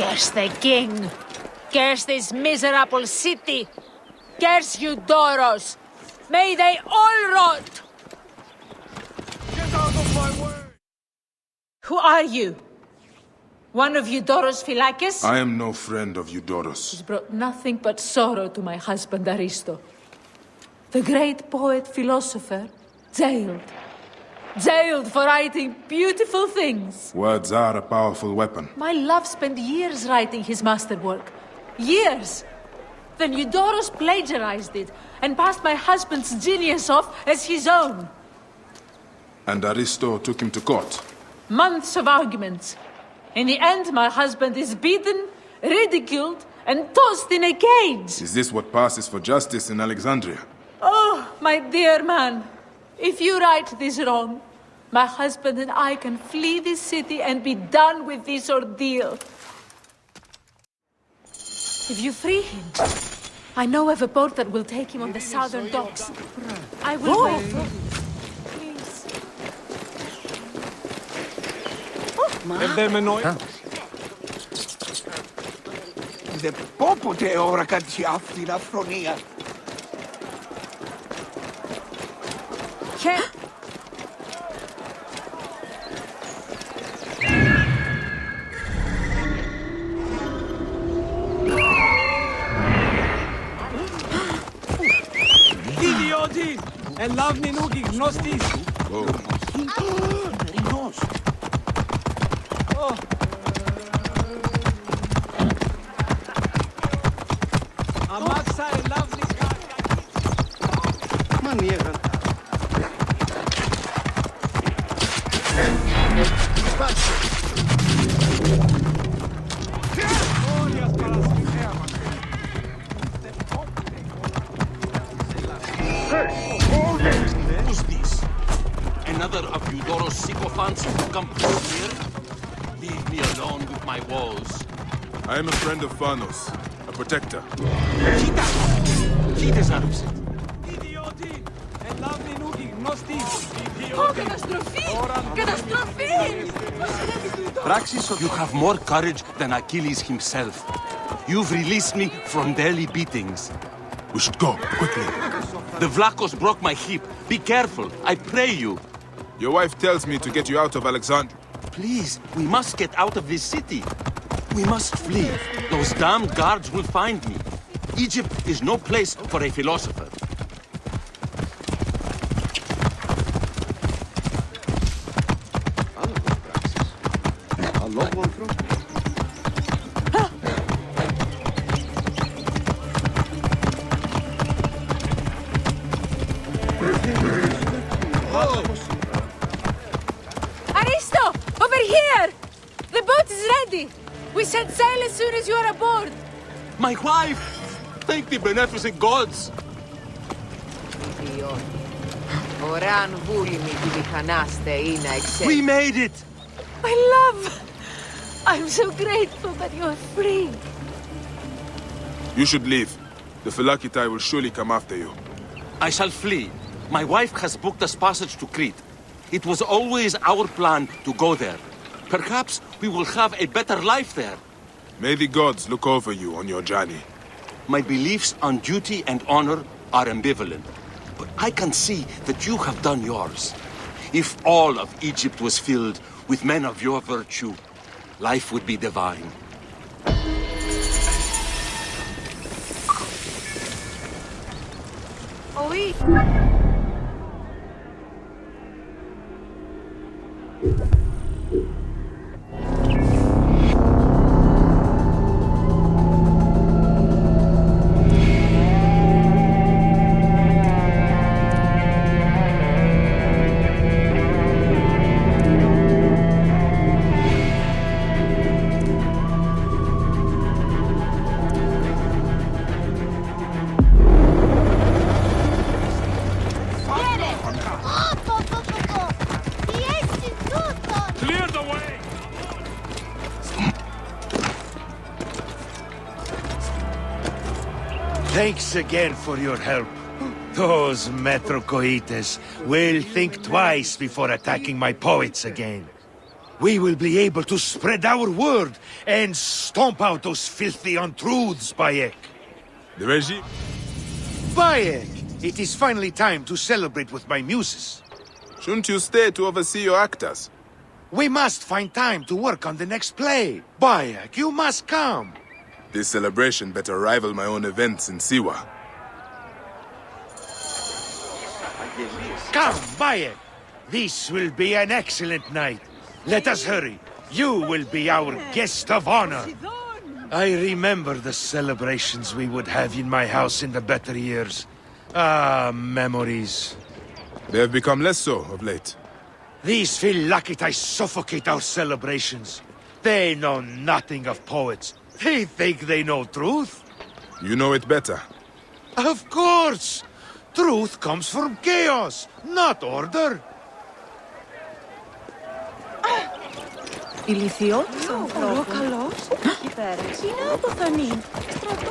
Curse the king! Curse this miserable city! Curse you, Doros! May they all rot! Get out of my way! Who are you? One of Eudoros Philakis? I am no friend of Eudoros. He's brought nothing but sorrow to my husband Aristo. The great poet philosopher, jailed. Jailed for writing beautiful things. Words are a powerful weapon. My love spent years writing his masterwork. Years! Then Eudoros plagiarized it and passed my husband's genius off as his own. And Aristo took him to court. Months of arguments. In the end, my husband is beaten, ridiculed, and tossed in a cage. Is this what passes for justice in Alexandria? Oh, my dear man. If you right this wrong, my husband and I can flee this city and be done with this ordeal. If you free him, I know of a boat that will take him on the southern docks. I will wait for him. Please. Δεν πω ποτέ ώρα κάτι αυτή αφρονία. Ιδιώτη! Ελάβνη νούκι γνώστης! Αμάξα ελάβνη Μανιέρα. Who's this? Another of Eudoros' sycophants who come here? Leave me alone with my woes. I am a friend of Phanos, a protector. Κοίτα! He deserves it. Ιδιώτη! Ελάβνη νούκι γνώστης! Ω, καταστροφή! Καταστροφή! You have more courage than Achilles himself. You've released me from daily beatings. We should go, quickly. The Vlachos broke my hip. Be careful, I pray you. Your wife tells me to get you out of Alexandria. Please, we must get out of this city. We must flee. Those damned guards will find me. Egypt is no place for a philosopher. Aristo! Over here! The boat is ready! We set sail as soon as you are aboard! My wife! Thank the beneficent gods! We made it! My love! I'm so grateful that you're free. You should leave. The Phylakitai will surely come after you. I shall flee. My wife has booked us passage to Crete. It was always our plan to go there. Perhaps we will have a better life there. May the gods look over you on your journey. My beliefs on duty and honor are ambivalent. But I can see that you have done yours. If all of Egypt was filled with men of your virtue, life would be divine. Oui. Thanks again for your help. Those Metrocoites will think twice before attacking my poets again. we will be able to spread our word and stomp out those filthy untruths, Bayek. The regime? Bayek! It is finally time to celebrate with my muses. Shouldn't you stay to oversee your actors? We must find time to work on the next play. Bayek, you must come. This celebration better rival my own events in Siwa. Come, Bayek. This will be an excellent night. Let us hurry. You will be our guest of honor. I remember the celebrations we would have in my house in the better years. Ah, memories. They have become less so of late. These Phylakitae suffocate our celebrations. They know nothing of poets. They think they know truth. You know it better. Of course! Truth comes from chaos, not order. Ηλιθιώτης ανθρώπων. Εκεί πέρα. Είναι αποθανή.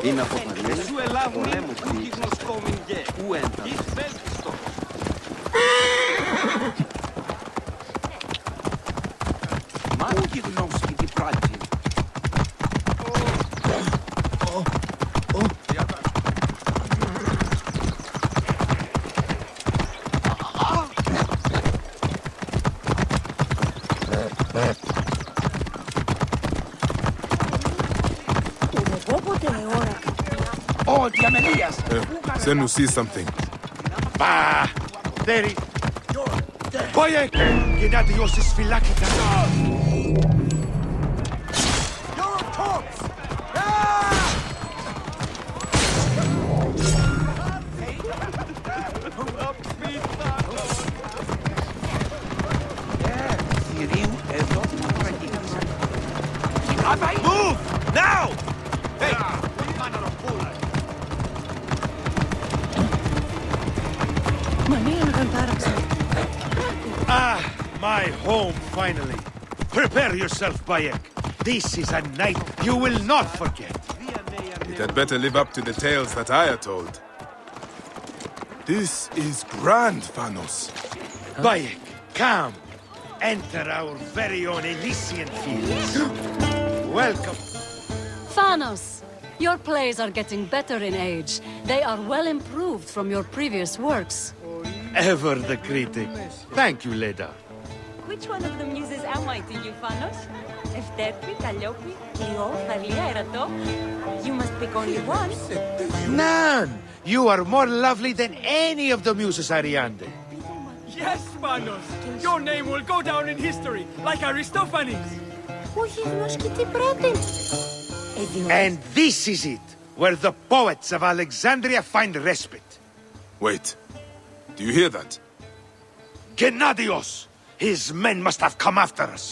Είναι αποθανή. Σου ελάβουν ούκι γνωστόμιν γε. Πού έντα. Εις βέλτιστο. Μα ούκη γνώσκει την πράξη. Ω, διαμελίας! Send see something. Bah! There he... Bayek! Gennadios is Phylakita. Θηρίου εδώ τραγίνησα. Move! Now! Hey! Ah, my home, finally. Prepare yourself, Bayek. This is a night you will not forget. It had better live up to the tales that I had told. This is grand, Thanos. Bayek, come. Enter our very own Elysian fields. Welcome. Thanos, your plays are getting better in age. They are well improved from your previous works. Ever the critic. Thank you, Leda. Which one of the muses am I to you, Thanos? Ευτέρπη, Καλλιόπη, Κλειό, Θαλία, Ερατό? You must pick only one. None! You are more lovely than any of the muses, Ariande. Yes, Manos. Your name will go down in history, like Aristophanes. Όχι γνώσκει τι πρέπει. And this is it, where the poets of Alexandria find respite. Wait. Do you hear that? Gennadios! His men must have come after us.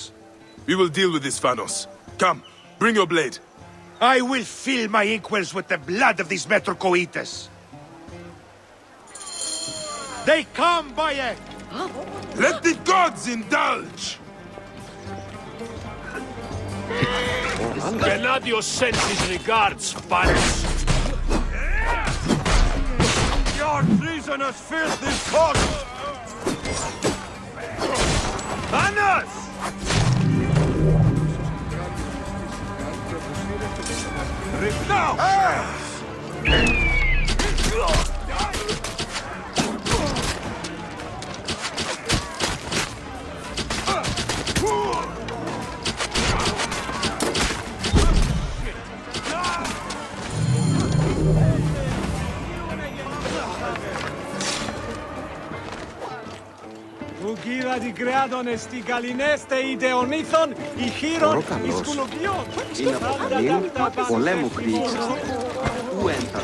We will deal with this, Thanos. Come, bring your blade. I will fill my inkwells with the blood of these Metrocoites. They come, Bayek! Let the gods indulge! Gennadios sends his regards, Thanos. Your treasonous filth is caught! Thanos! Now! Ουγίδα την κρεάτων εστί καλινέστε ιδεονήθων, η χείρον, η σκουλοπιών. Είναι αποθανή. Πολέμου κρύξεις. Πού έντα.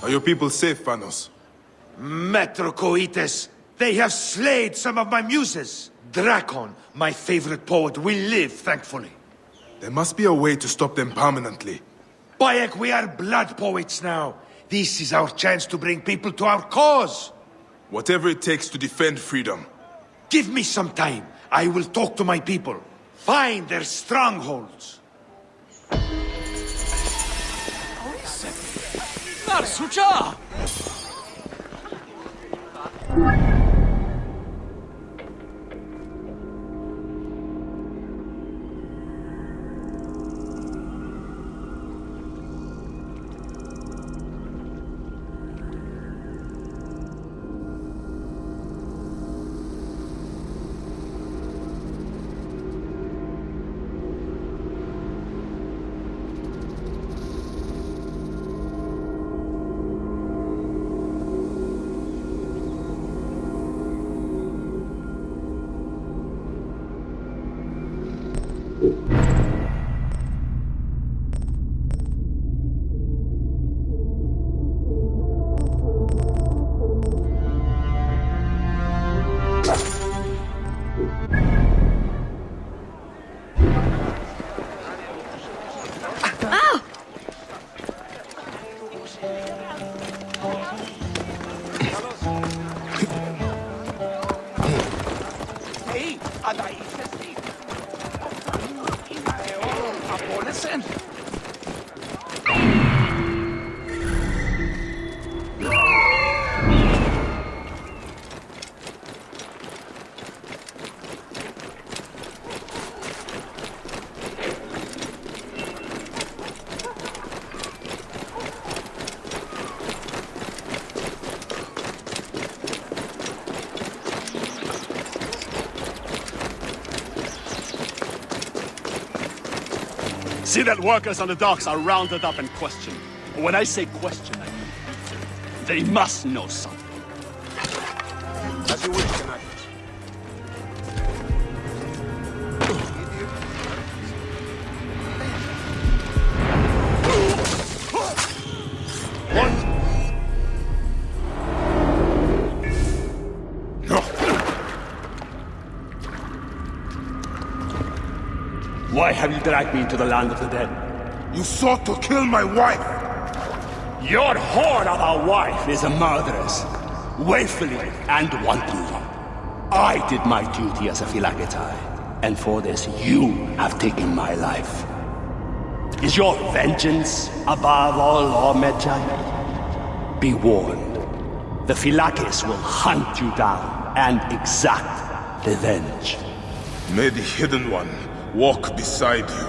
Are your people safe, Thanos? Metrocoites! They have slayed some of my muses! Drakon, my favorite poet, will live, thankfully. There must be a way to stop them permanently. Bayek, we are blood poets now. This is our chance to bring people to our cause. Whatever it takes to defend freedom. Give me some time. I will talk to my people. Find their strongholds. Narsucha! Hey, ada isesi. Ina eoro abolesen. See that workers on the docks are rounded up and questioned. When I say question, I mean they must know something. As you wish, Knight. Why have you dragged me into the land of the dead? You sought to kill my wife! Your whore of a wife is a murderess, willfully and wantonly. I did my duty as a Philagetai, and for this you have taken my life. Is your vengeance above all law, Medjay? Be warned, the Philakes will hunt you down and exact revenge. May the Hidden One walk beside you.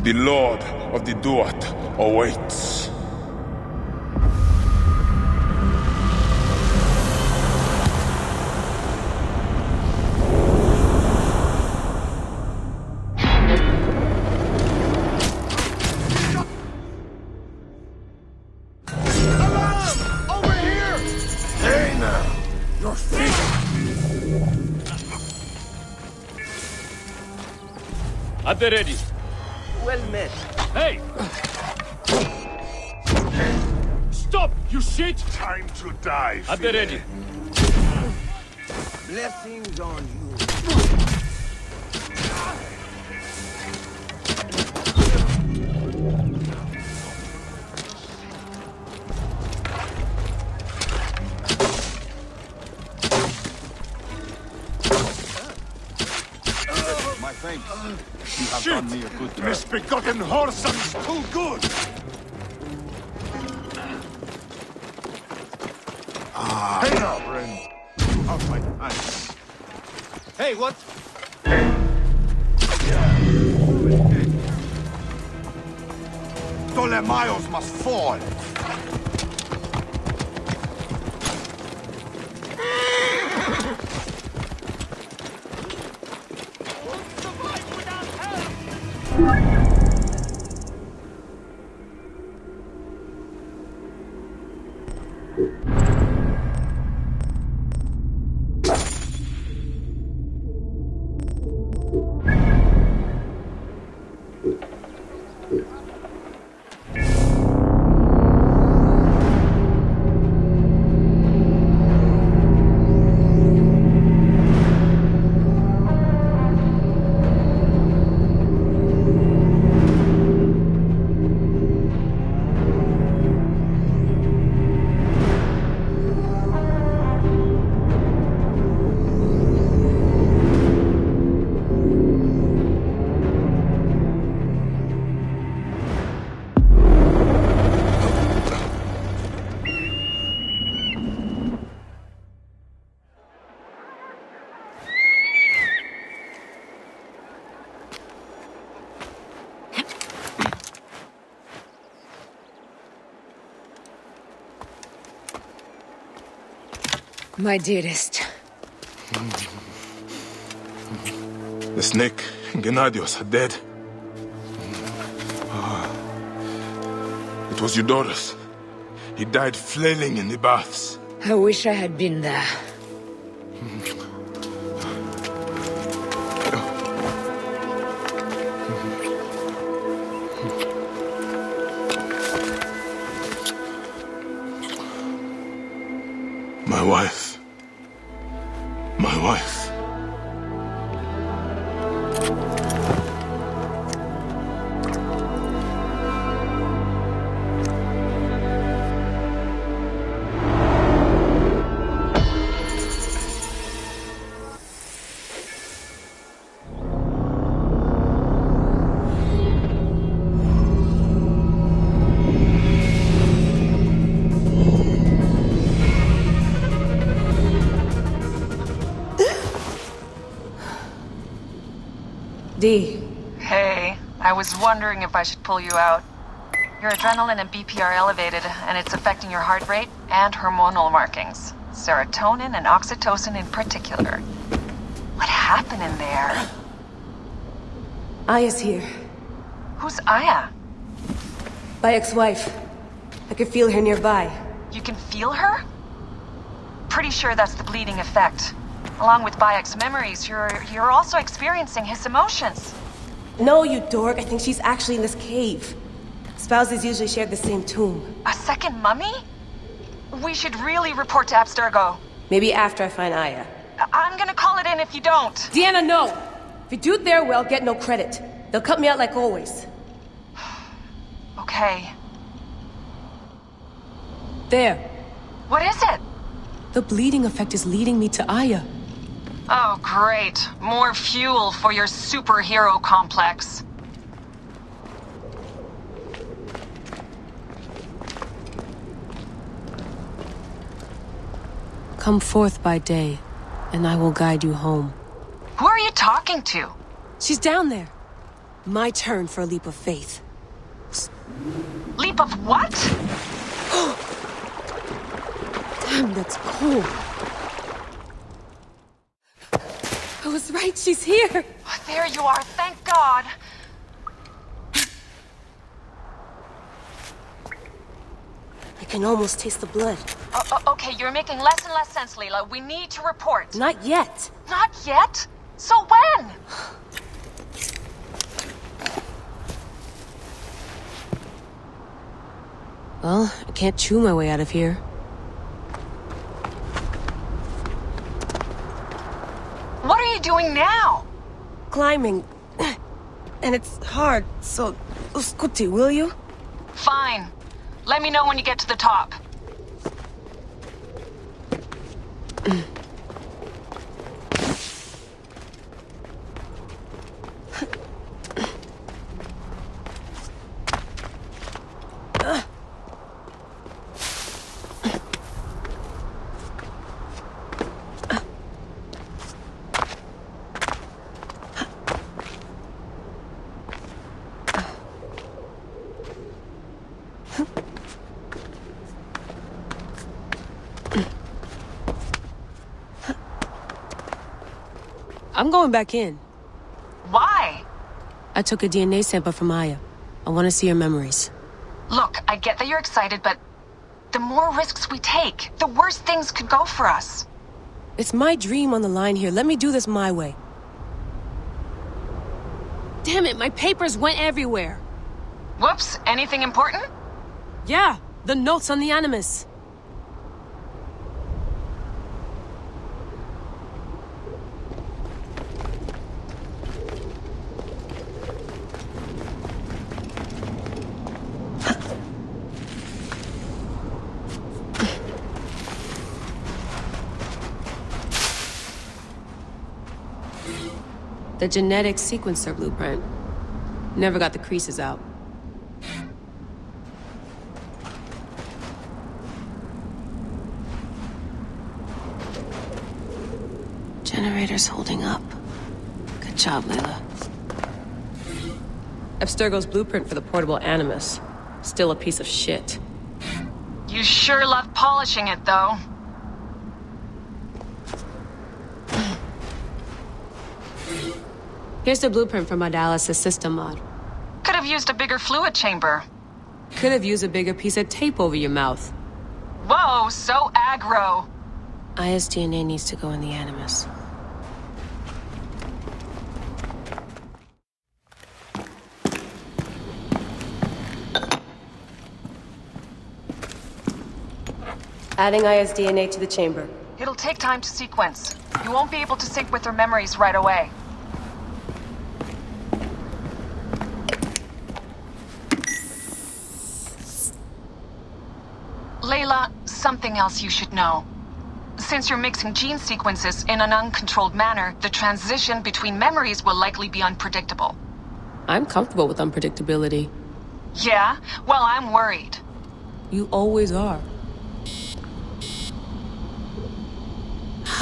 The Lord of the Duat awaits. Over here! Hey now! Your feet! At the ready. Well met. Hey! Stop, you shit! Time to die, At the ready. Blessings on you. My thanks. You have done me a good turn. Misbegotten whoresomes too good! Hey now, friend. Out my eyes. Hey, what? Ptolemaios must fall. My dearest. The snake, Gennadios, are dead. It was Eudorus. He died flailing in the baths. I wish I had been there. wife. My wife. Dee. Hey, I was wondering if I should pull you out. Your adrenaline and BP are elevated, and it's affecting your heart rate and hormonal markings. Serotonin and oxytocin in particular. What happened in there? Aya's here. Who's Aya? Bayek's wife. I could feel her nearby. You can feel her? Pretty sure that's the bleeding effect. Along with Bayek's memories, you're also experiencing his emotions. No, you dork. I think she's actually in this cave. Spouses usually share the same tomb. A second mummy? We should really report to Abstergo. Maybe after I find Aya. I'm gonna call it in if you don't. Deanna, no! If you do it there, well, I'll get no credit. They'll cut me out like always. Okay. There. What is it? The bleeding effect is leading me to Aya. Oh, great. More fuel for your superhero complex. Come forth by day, and I will guide you home. Who are you talking to? She's down there. My turn for a leap of faith. Leap of what? Damn, that's cold. I was right, she's here. There you are, thank God. I can almost taste the blood. Okay, you're making less and less sense, Leela. We need to report. Not yet. Not yet? So when? Well, I can't chew my way out of here. What are you doing now? Climbing. And it's hard, so... Scuti, will you? Fine. Let me know when you get to the top. I'm going back in. Why? I took a DNA sample from Aya. I want to see her memories. Look, I get that you're excited, but the more risks we take, the worse things could go for us. It's my dream on the line here. Let me do this my way. Damn it, my papers went everywhere. Whoops, anything important? Yeah, the notes on the Animus. The genetic sequencer blueprint. Never got the creases out. Generator's holding up. Good job, Layla. Abstergo's blueprint for the portable Animus. Still a piece of shit. You sure love polishing it, though. Here's the blueprint for my dialysis system mod. Could have used a bigger fluid chamber. Could have used a bigger piece of tape over your mouth. Whoa, so aggro. Aya's DNA needs to go in the Animus. Adding Aya's DNA to the chamber. It'll take time to sequence. You won't be able to sync with her memories right away. Layla, something else you should know. Since you're mixing gene sequences in an uncontrolled manner, the transition between memories will likely be unpredictable. I'm comfortable with unpredictability. Yeah? Well, I'm worried. You always are.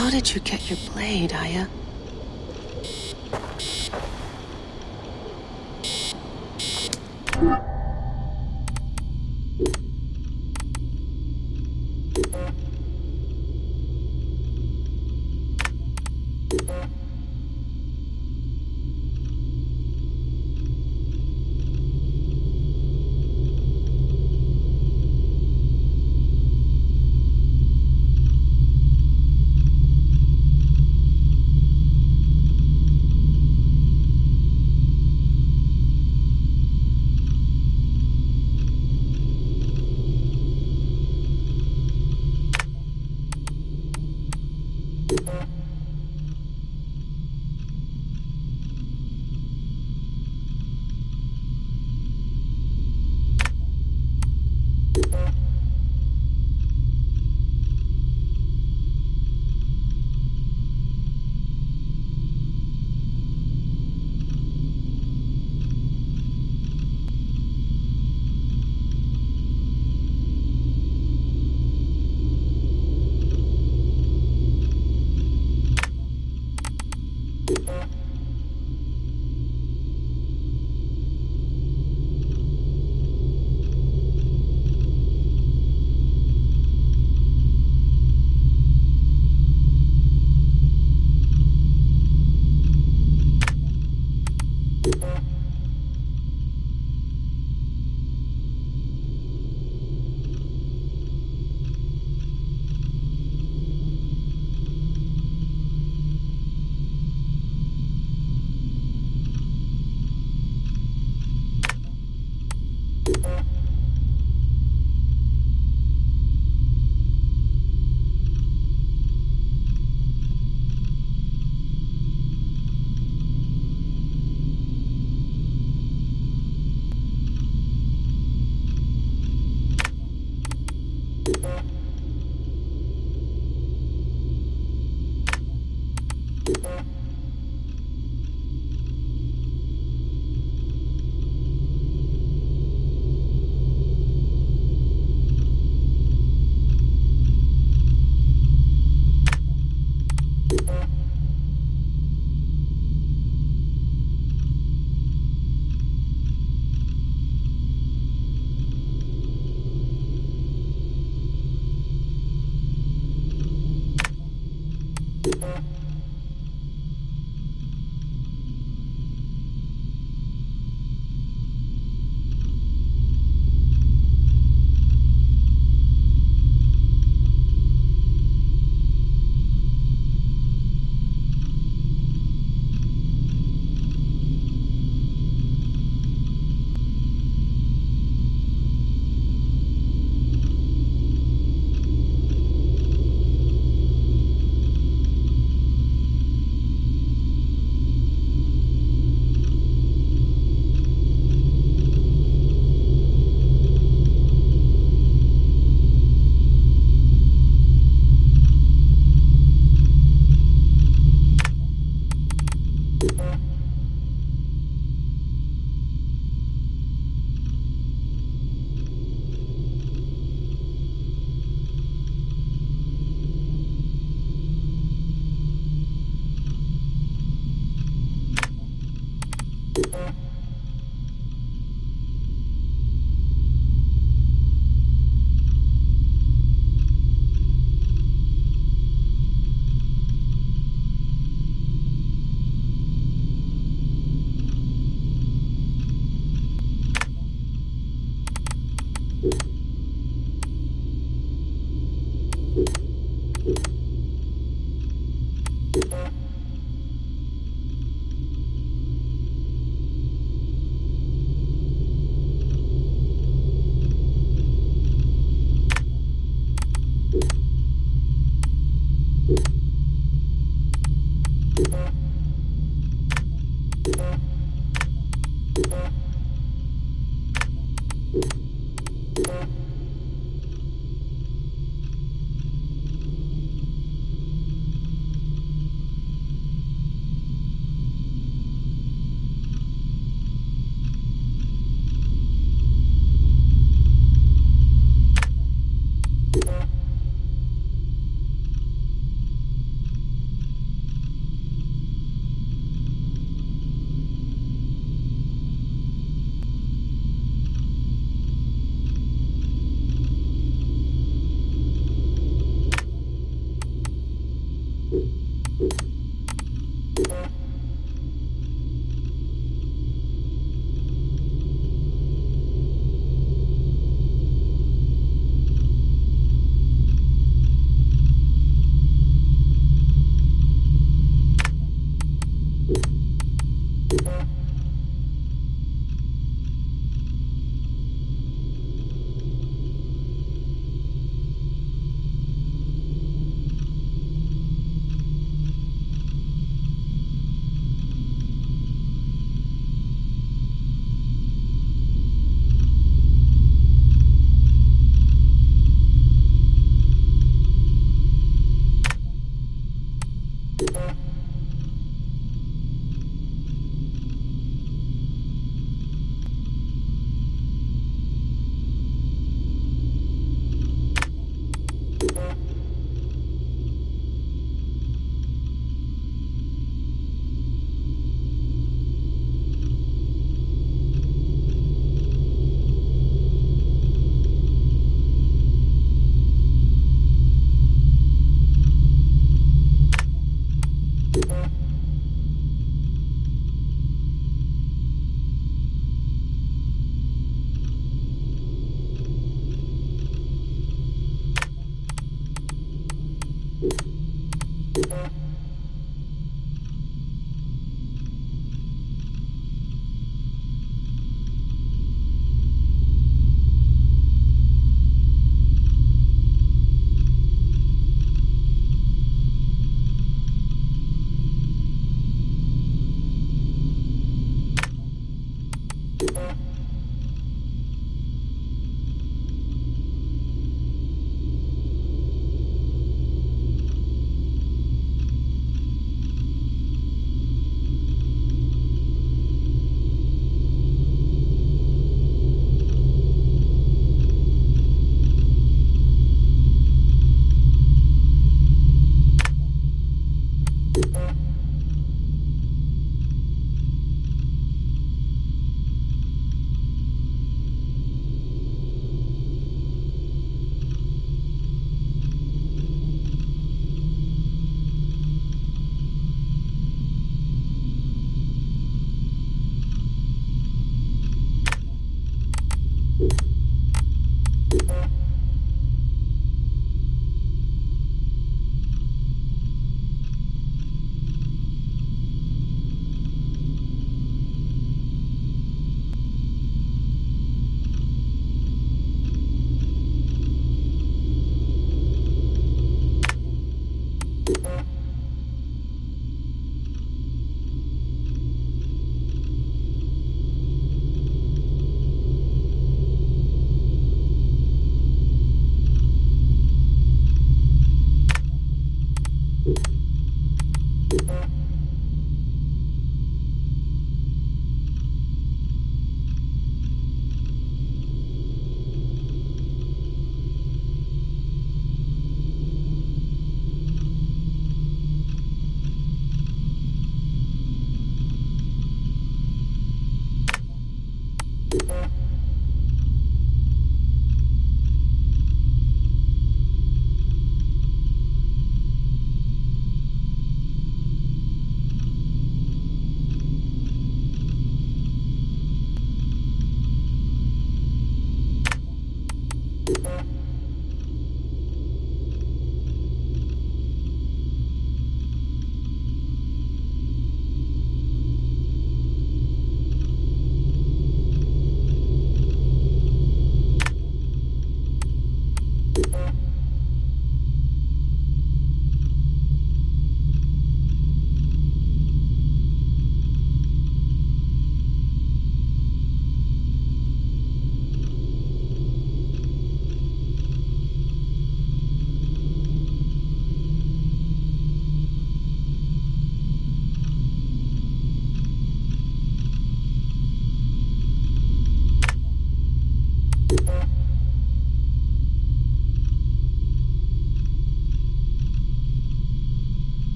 How did you get your blade, Aya?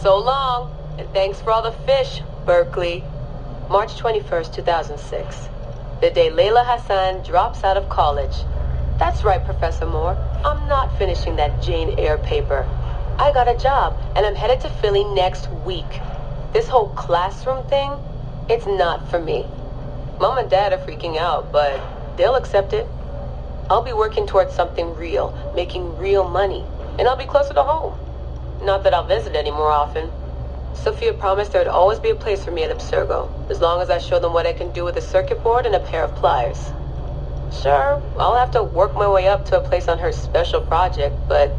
So long, and thanks for all the fish, Berkeley. March 21st, 2006. The day Layla Hassan drops out of college. That's right, Professor Moore. I'm not finishing that Jane Eyre paper. I got a job, and I'm headed to Philly next week. This whole classroom thing, it's not for me. Mom and Dad are freaking out, but they'll accept it. I'll be working towards something real, making real money, and I'll be closer to home. Not that I'll visit any more often. Sophia promised there'd always be a place for me at Abstergo, as long as I show them what I can do with a circuit board and a pair of pliers. Sure, I'll have to work my way up to a place on her special project, but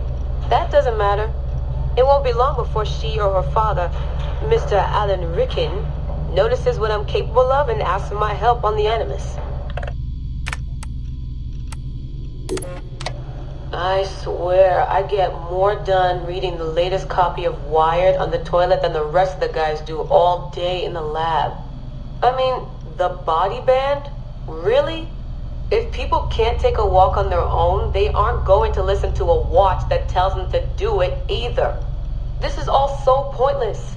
that doesn't matter. It won't be long before she or her father, Mr. Alan Ricken, notices what I'm capable of and asks for my help on the Animus. I swear, I get more done reading the latest copy of Wired on the toilet than the rest of the guys do all day in the lab. I mean, the body band? Really? If people can't take a walk on their own, they aren't going to listen to a watch that tells them to do it either. This is all so pointless.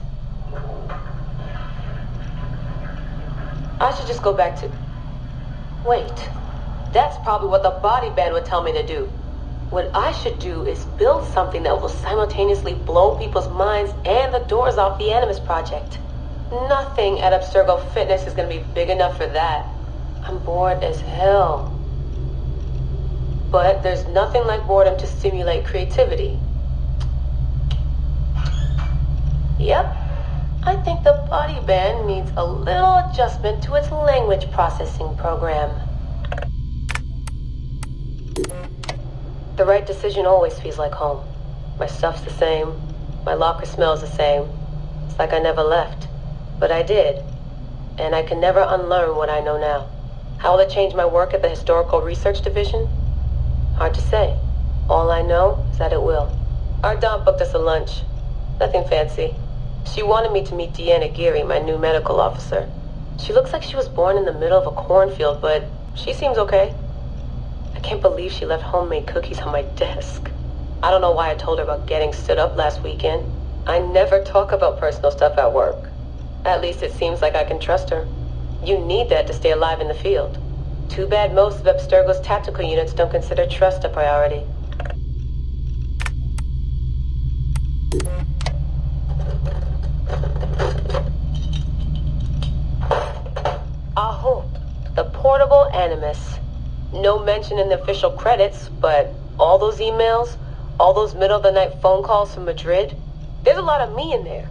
I should just go back to... Wait. That's probably what the body band would tell me to do. What I should do is build something that will simultaneously blow people's minds and the doors off the Animus Project. Nothing at Abstergo Fitness is going to be big enough for that. I'm bored as hell. But there's nothing like boredom to stimulate creativity. Yep. I think the body band needs a little adjustment to its language processing program. The right decision always feels like home. My stuff's the same. My locker smells the same. It's like I never left. But I did. And I can never unlearn what I know now. How will it change my work at the Historical Research Division? Hard to say. All I know is that it will. Our Dom booked us a lunch. Nothing fancy. She wanted me to meet Deanna Geary, my new medical officer. She looks like she was born in the middle of a cornfield, but she seems okay. I can't believe she left homemade cookies on my desk. I don't know why I told her about getting stood up last weekend. I never talk about personal stuff at work. At least it seems like I can trust her. You need that to stay alive in the field. Too bad most of Abstergo's tactical units don't consider trust a priority. Aho, the portable Animus. No mention in the official credits, but all those emails, all those middle-of-the-night phone calls from Madrid, there's a lot of me in there.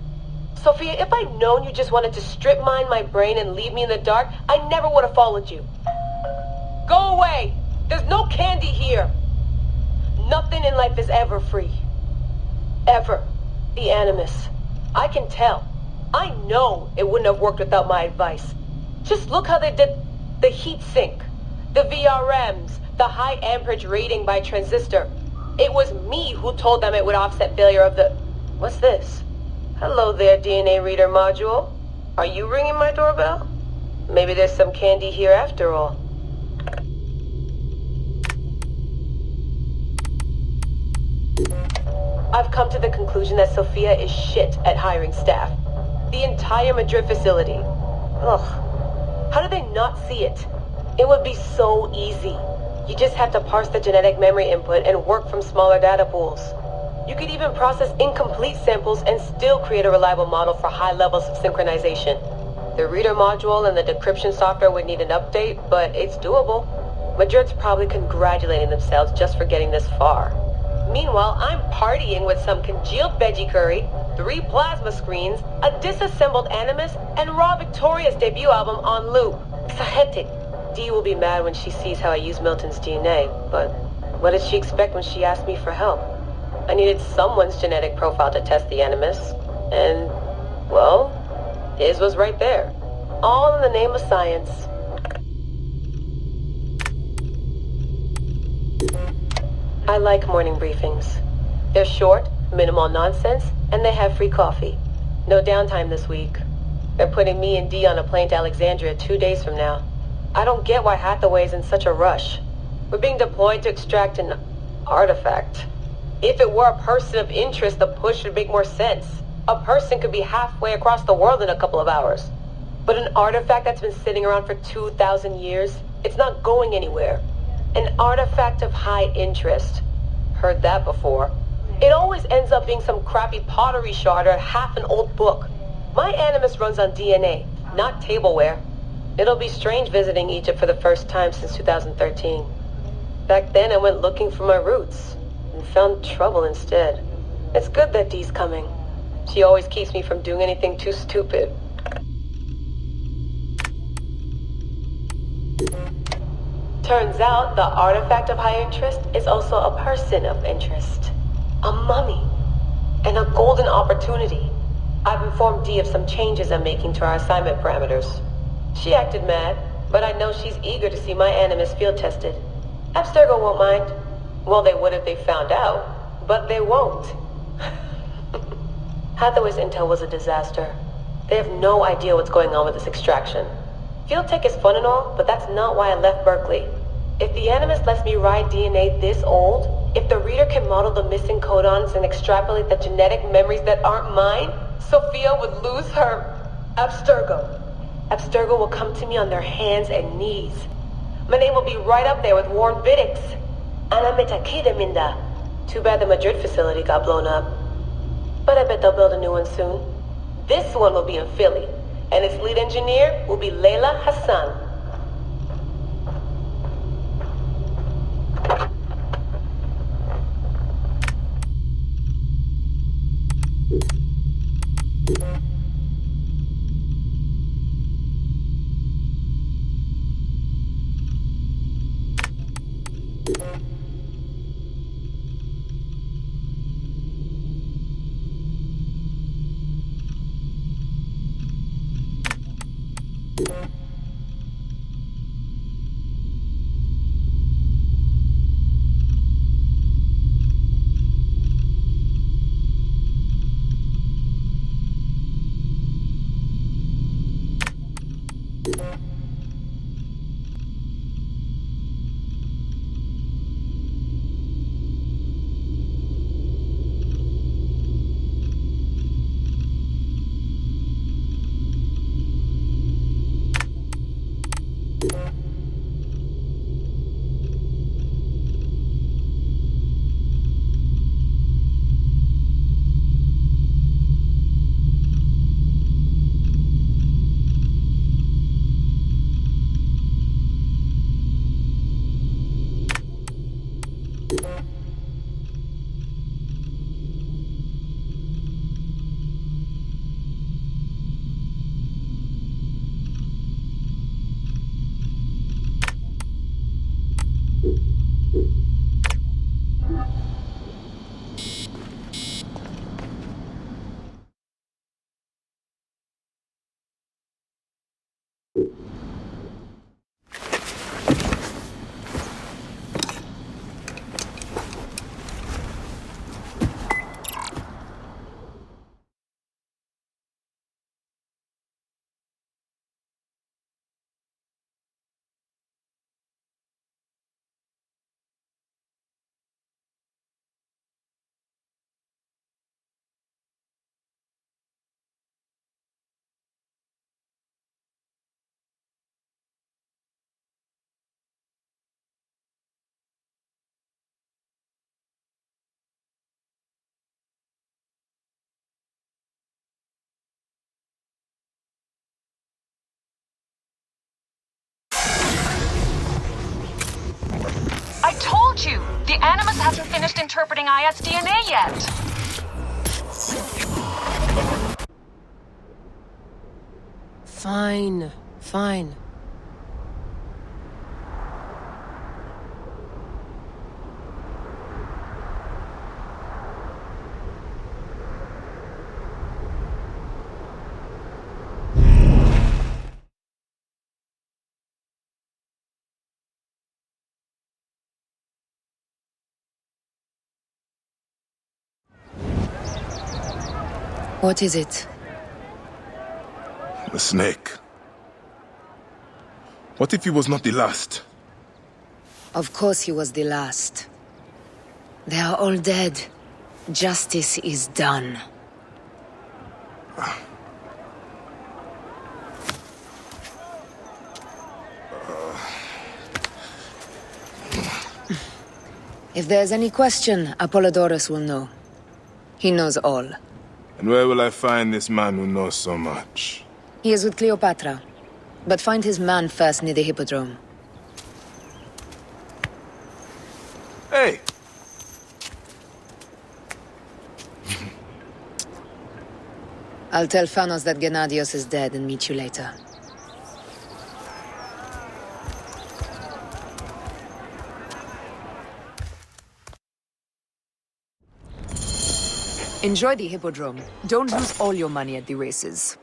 Sophia, if I'd known you just wanted to strip mine my brain and leave me in the dark, I never would have followed you. Go away! There's no candy here! Nothing in life is ever free. Ever. The Animus. I can tell. I know it wouldn't have worked without my advice. Just look how they did the heat sink, the VRMs, the high amperage rating by transistor. It was me who told them it would offset failure of the... What's this? Hello there, DNA reader module. Are you ringing my doorbell? Maybe there's some candy here after all. I've come to the conclusion that Sophia is shit at hiring staff. The entire Madrid facility. Ugh. How do they not see it? It would be so easy. You just have to parse the genetic memory input and work from smaller data pools. You could even process incomplete samples and still create a reliable model for high levels of synchronization. The reader module and the decryption software would need an update, but it's doable. Madrid's probably congratulating themselves just for getting this far. Meanwhile, I'm partying with some congealed veggie curry, 3 plasma screens, a disassembled Animus, and Raw Victoria's debut album on loop. Sahetic. Dee will be mad when she sees how I use Milton's DNA, but what did she expect when she asked me for help? I needed someone's genetic profile to test the Animus, and, well, his was right there. All in the name of science. I like morning briefings. They're short, minimal nonsense, and they have free coffee. No downtime this week. They're putting me and Dee on a plane to Alexandria 2 days from now. I don't get why Hathaway's in such a rush. We're being deployed to extract an artifact. If it were a person of interest, the push would make more sense. A person could be halfway across the world in a couple of hours. But an artifact that's been sitting around for 2,000 years, it's not going anywhere. An artifact of high interest. Heard that before. It always ends up being some crappy pottery shard or half an old book. My Animus runs on DNA, not tableware. It'll be strange visiting Egypt for the first time since 2013. Back then I went looking for my roots and found trouble instead. It's good that Dee's coming. She always keeps me from doing anything too stupid. Turns out the artifact of high interest is also a person of interest. A mummy. And a golden opportunity. I've informed Dee of some changes I'm making to our assignment parameters. She acted mad, but I know she's eager to see my animus field tested. Abstergo won't mind. Well, they would if they found out, but they won't. Hathaway's intel was a disaster. They have no idea what's going on with this extraction. Field tech is fun and all, but that's not why I left Berkeley. If the Animus lets me ride DNA this old, if the reader can model the missing codons and extrapolate the genetic memories that aren't mine, Sophia would lose her Abstergo. Abstergo will come to me on their hands and knees. My name will be right up there with Warren Viddick's. Ana Metakida Minda. Too bad the Madrid facility got blown up. But I bet they'll build a new one soon. This one will be in Philly, and its lead engineer will be Leila Hassan. I told you! The Animus hasn't finished interpreting Ayat's DNA yet! Fine, fine. What is it? The snake. What if he was not the last? Of course he was the last. They are all dead. Justice is done. If there's any question, Apollodorus will know. He knows all. And where will I find this man who knows so much? He is with Cleopatra. But find his man first near the Hippodrome. Hey! I'll tell Phanos that Gennadios is dead and meet you later. Enjoy the hippodrome. Don't lose all your money at the races.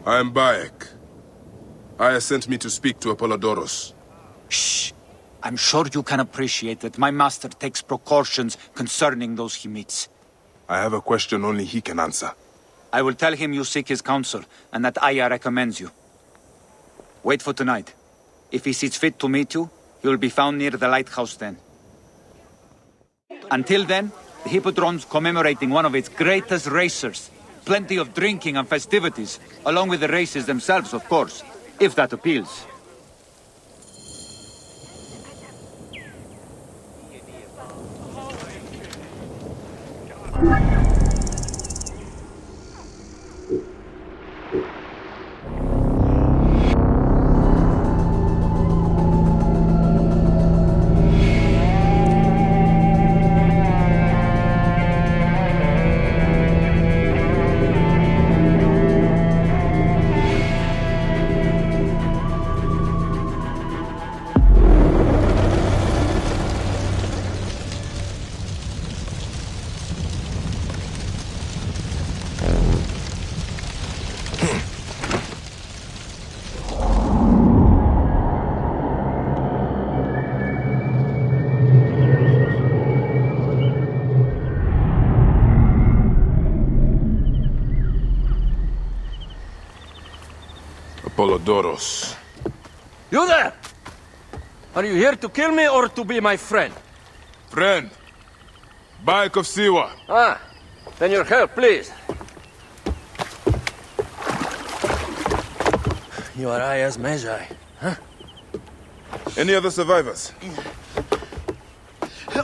I am Bayek. Aya sent me to speak to Apollodoros. Shh! I'm sure you can appreciate that my master takes precautions concerning those he meets. I have a question only he can answer. I will tell him you seek his counsel, and that Aya recommends you. Wait for tonight. If he sees fit to meet you, he will be found near the lighthouse then. Until then, the Hippodrome's commemorating one of its greatest racers. Plenty of drinking and festivities, along with the races themselves, of course, if that appeals. Apollodoros. You there! Are you here to kill me or to be my friend? Friend. Bayek of Siwa. Ah, then your help, please. You are Aya's Magi, huh? Any other survivors?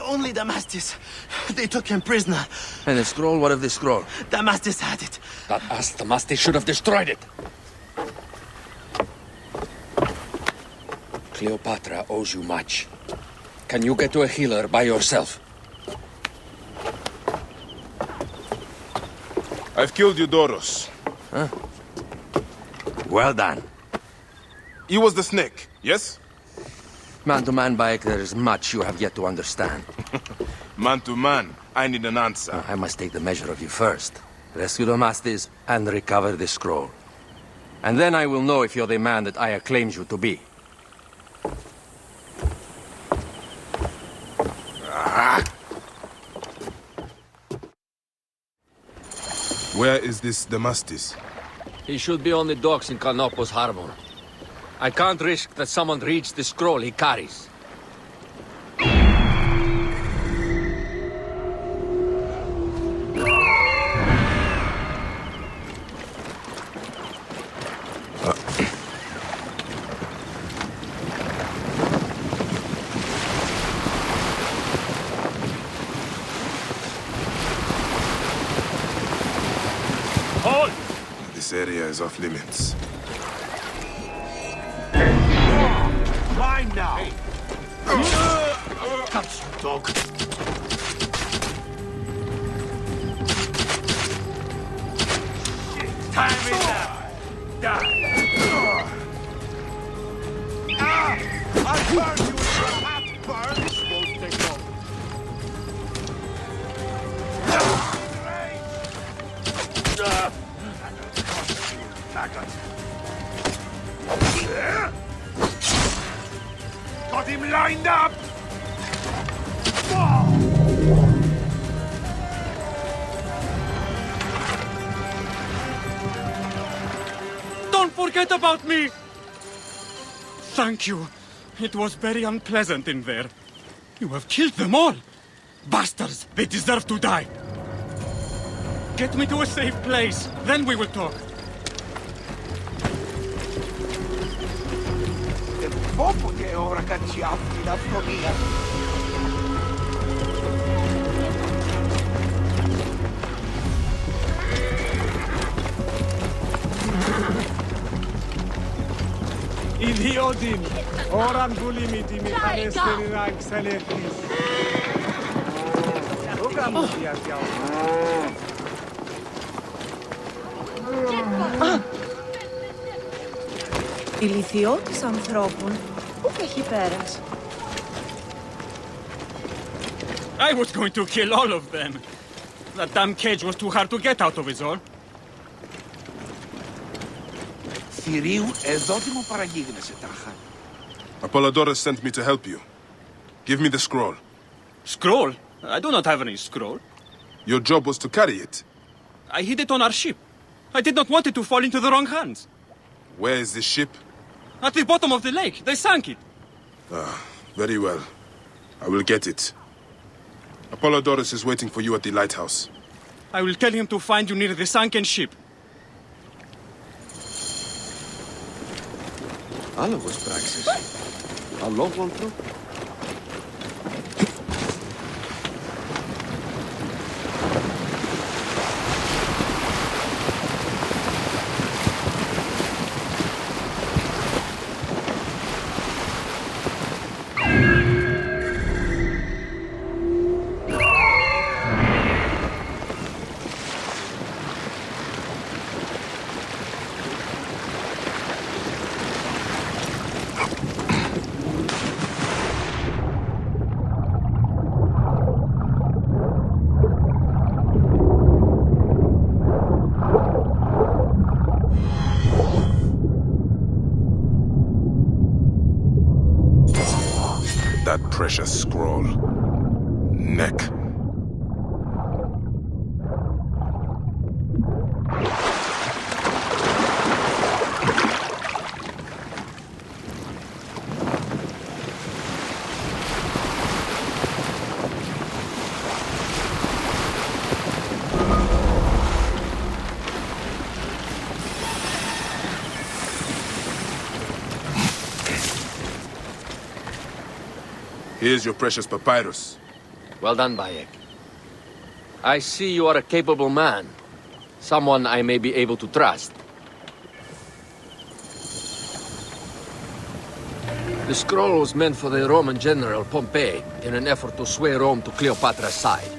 Only Damastis. They took him prisoner. And the scroll? What of the scroll? Damastis had it. That ass Damastis should have destroyed it. Cleopatra owes you much. Can you get to a healer by yourself? I've killed Eudoros. Huh? Well done. He was the snake, yes? Man to man, Bayek, there is much you have yet to understand. Man to man, I need an answer. I must take the measure of you first. Rescue Damastis and recover the scroll. And then I will know if you're the man that Aya claims you to be. Where is this Damastis? He should be on the docks in Canopus Harbor. I can't risk that someone reads the scroll he carries. This area is off limits. Mine now! Catch you, dog. Time is up. Die. I burned you with your hat, bird! This won't take long. Got him lined up! Don't forget about me! Thank you. It was very unpleasant in there. You have killed them all. Bastards, they deserve to die. Get me to a safe place, then we will talk. Όποτε ώρα κάτσει αυτή την αφρονία. Ιδιότην, ώραν βουλήμη τη μηχανέστερη να εξελέγχεις. Ηλιθιώτης ανθρώπων, πού έχει πέρας. I was going to kill all of them. That damn cage was too hard to get out of, is all. Θηρίου, εδώ τι μου παραγίγνεσαι τάχα. Apollodorus sent me to help you. Give me the scroll. Scroll? I do not have any scroll. Your job was to carry it. I hid it on our ship. I did not want it to fall into the wrong hands. Where is this ship? At the bottom of the lake. They sank it. Ah, very well. I will get it. Apollodorus is waiting for you at the lighthouse. I will tell him to find you near the sunken ship. Άλογος πράξης. Αλόγονθρο. That precious scroll. Neck. Here's your precious papyrus. Well done, Bayek. I see you are a capable man. Someone I may be able to trust. The scroll was meant for the Roman general Pompey in an effort to sway Rome to Cleopatra's side.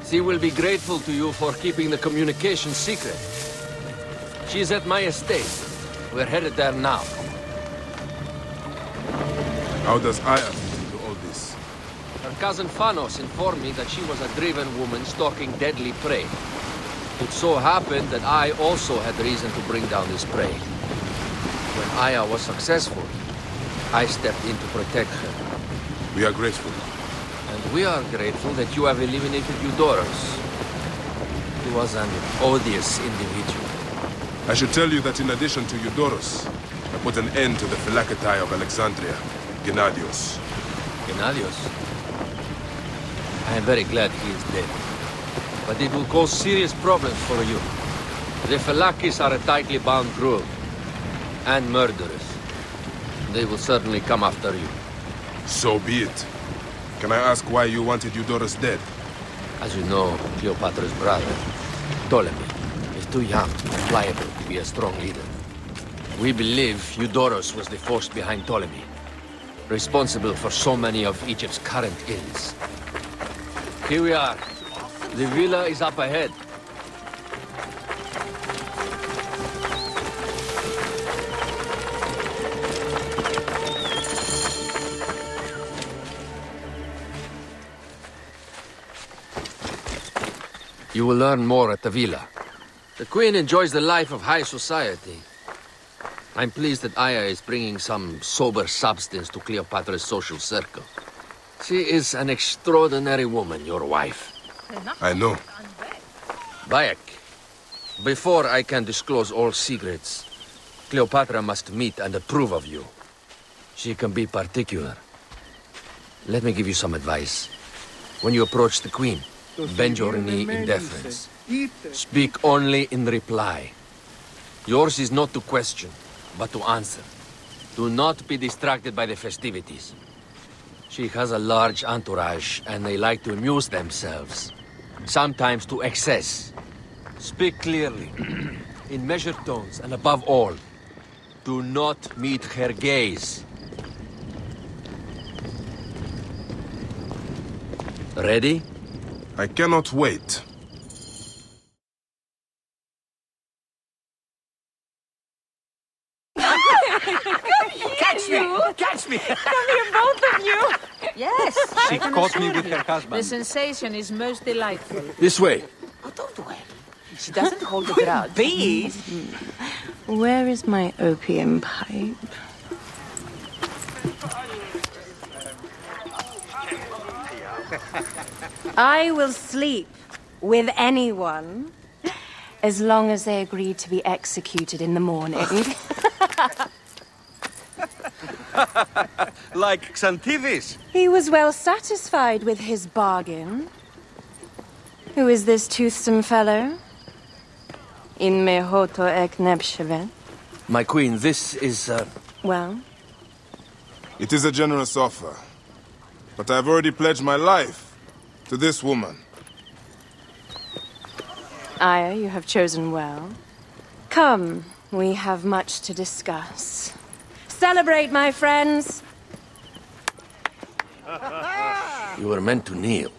She will be grateful to you for keeping the communication secret. She's at my estate. We're headed there now. How does Aya fit into all this? Her cousin Phanos informed me that she was a driven woman stalking deadly prey. It so happened that I also had reason to bring down this prey. When Aya was successful, I stepped in to protect her. We are grateful. And we are grateful that you have eliminated Eudorus. He was an odious individual. I should tell you that in addition to Eudorus, I put an end to the Phylacetae of Alexandria, Gennadios. Gennadios? I am very glad he is dead. But it will cause serious problems for you. The Phylakis are a tightly bound group. And murderers. They will certainly come after you. So be it. Can I ask why you wanted Eudorus dead? As you know, Cleopatra's brother, Ptolemy, is too young and pliable to be a strong leader. We believe Eudorus was the force behind Ptolemy. responsible for so many of Egypt's current ills. Here we are. The villa is up ahead. You will learn more at the villa. The Queen enjoys the life of high society. I'm pleased that Aya is bringing some sober substance to Cleopatra's social circle. She is an extraordinary woman, your wife. I know. Bayek, before I can disclose all secrets, Cleopatra must meet and approve of you. She can be particular. Let me give you some advice. When you approach the Queen, bend your knee in deference. Speak only in reply. Yours is not to question, but to answer. Do not be distracted by the festivities. She has a large entourage, and they like to amuse themselves. Sometimes to excess. Speak clearly, in measured tones, and above all, do not meet her gaze. Ready? I cannot wait. Catch me! Catch me! Come here, both of you! Yes, She I can caught me assure with you. her husband. The sensation is most delightful. This way. Oh, don't worry. She doesn't hold a grudge. Please. Where is my opium pipe? I will sleep with anyone as long as they agree to be executed in the morning. Like Xanthivis. He was well satisfied with his bargain. Who is this toothsome fellow? In mehoto ek nebshevet. My queen, this is, Well, It is a generous offer. But I've already pledged my life to this woman. Aya, you have chosen well. Come, we have much to discuss. Celebrate, my friends! you were meant to kneel.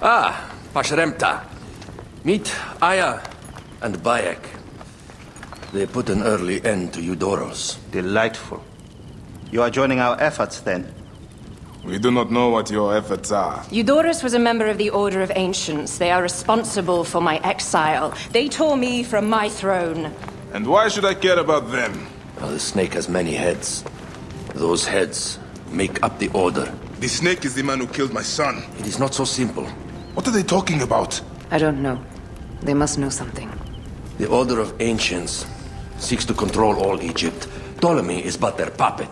Ah, Pashremta. Meet Aya and Bayek. They put an early end to Eudoros. Delightful. You are joining our efforts, then? We do not know what your efforts are. Eudoros was a member of the Order of Ancients. They are responsible for my exile. They tore me from my throne. And why should I care about them? Now, the snake has many heads. Those heads make up the Order. The snake is the man who killed my son. It is not so simple. What are they talking about? I don't know. They must know something. The Order of Ancients seeks to control all Egypt. Ptolemy is but their puppet.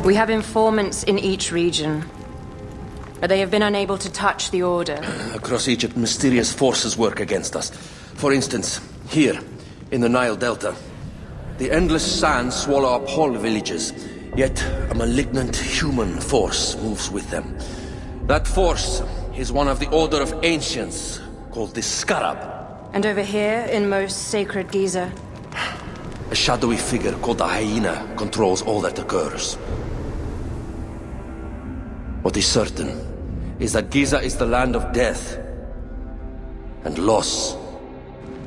We have informants in each region, but they have been unable to touch the Order. Across Egypt, mysterious forces work against us. For instance, here, in the Nile Delta, the endless sands swallow up whole villages, yet a malignant human force moves with them. That force is one of the Order of Ancients, called the Scarab. And over here, in most sacred Giza, A shadowy figure called the Hyena controls all that occurs. What is certain is that Giza is the land of death and loss.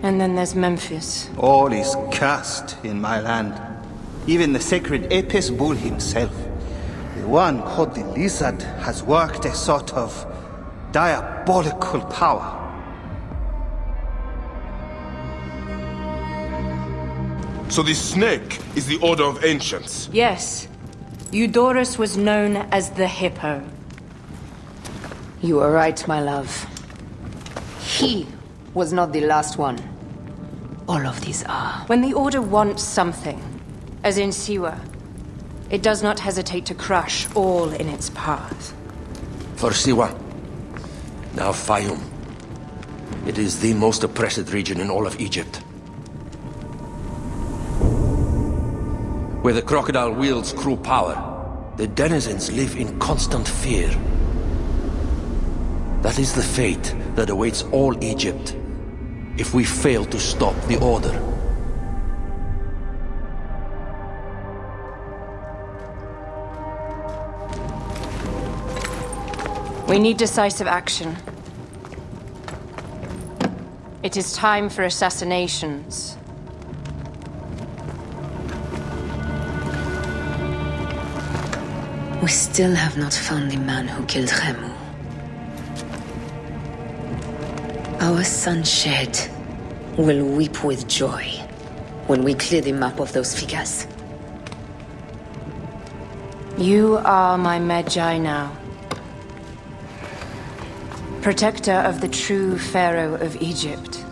and then there's Memphis. All is cursed in my land. Even the sacred Apis bull himself. The one called the Lizard has worked a sort of diabolical power. So the snake is the Order of Ancients? Yes. Eudoros was known as the Hippo. You are right, my love. He was not the last one. All of these are. When the Order wants something, as in Siwa, it does not hesitate to crush all in its path. For Siwa, now Fayum. It is the most oppressed region in all of Egypt. where the crocodile wields cruel power, the denizens live in constant fear. That is the fate that awaits all Egypt if we fail to stop the Order. We need decisive action. It is time for assassinations. We still have not found the man who killed Khemu. Our son Shed will weep with joy when we clear the map of those figures. You are my Magi now. Protector of the true Pharaoh of Egypt.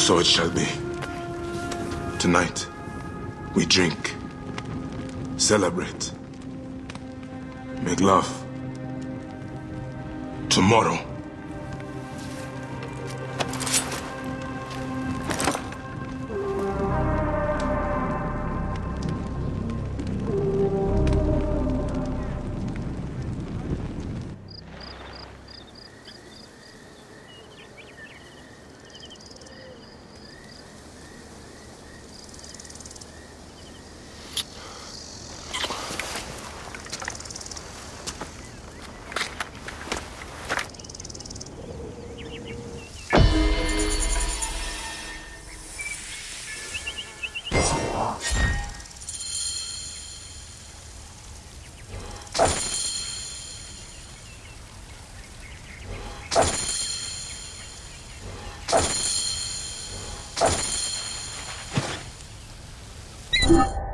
So it shall be. Tonight, we drink, celebrate, make love. Tomorrow, Thank you.